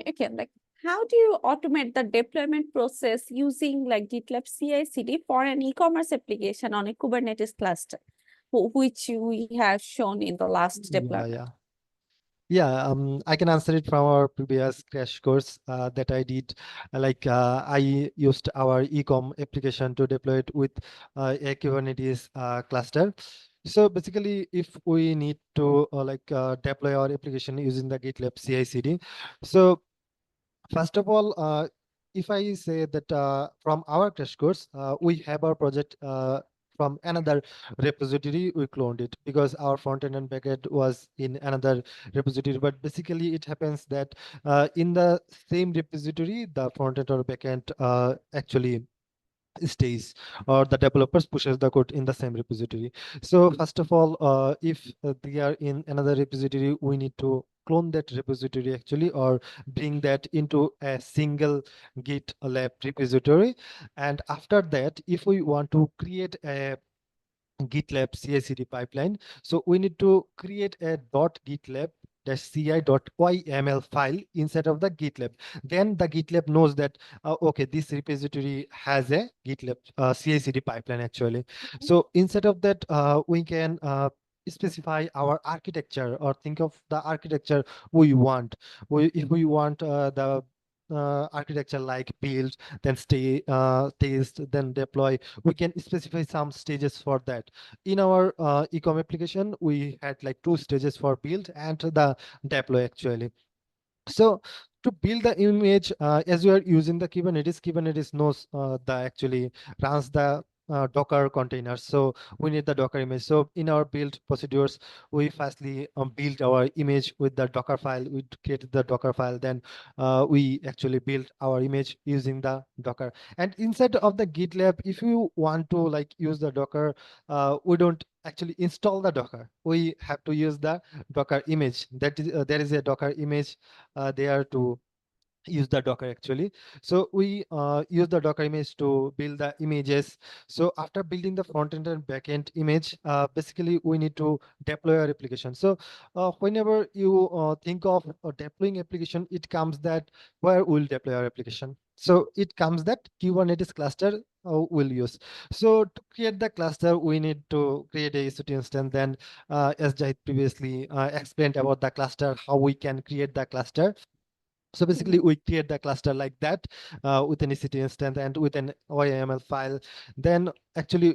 Okay, like how do you automate the deployment process using like GitLab CI/CD for an e-commerce application on a Kubernetes cluster, which we have shown in the last Yeah, deployment? yeah. Yeah, I can answer it from our previous crash course that I did. I used our ecom application to deploy it with a Kubernetes cluster. So basically, if we need to deploy our application using the GitLab CI/CD, so first of all, if I say that from our crash course, we have our project from another repository, we cloned it because our frontend and backend was in another repository. But basically, it happens that in the same repository, the frontend or backend actually stays, or the developers pushes the code in the same repository. So first of all, if they are in another repository, we need to clone that repository actually, or bring that into a single GitLab repository. And after that, if we want to create a GitLab CI/CD pipeline, so we need to create a .gitlab-ci.yml file inside of the GitLab. Then the GitLab knows that okay, this repository has a GitLab CI/CD pipeline actually. So instead of that, we can specify our architecture, or think of the architecture we want. If we want the architecture like build, then test, then deploy, we can specify some stages for that. In our ecom application, we had like 2 stages for build and the deploy actually. So to build the image, as you are using the Kubernetes knows the actually runs the Docker containers. So we need the Docker image. So in our build procedures, we firstly build our image with the Docker file. We create the Docker file, then we actually build our image using the Docker. And inside of the GitLab, if you want to like use the Docker, we don't actually install the Docker. We have to use the Docker image. That is there is a Docker image there to use the Docker actually. So we use the Docker image to build the images. So after building the front end and backend image, basically we need to deploy our application. So whenever you think of deploying application, it comes that where we'll deploy our application. So it comes that Kubernetes cluster we'll use. So to create the cluster, we need to create a EC2 instance. Then as Jahid previously explained about the cluster, how we can create the cluster. So basically, we create the cluster like that with an EC2 instance and with an YAML file. Then actually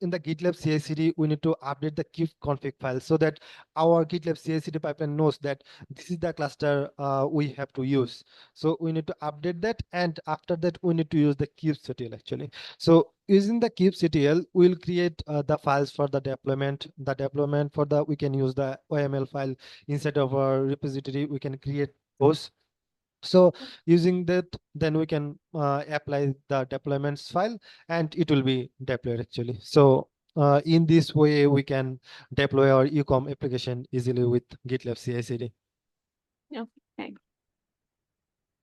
in the GitLab CI/CD, we need to update the kubeconfig file so that our GitLab CI/CD pipeline knows that this is the cluster we have to use. So we need to update that, and after that, we need to use the kubectl actually. So using the kubectl, we'll create the files for the deployment. The deployment for the, we can use the YAML file inside of our repository. We can create those. So using that, then we can apply the deployments file and it will be deployed actually. So in this way, we can deploy our ecom application easily with GitLab CI/CD. Okay.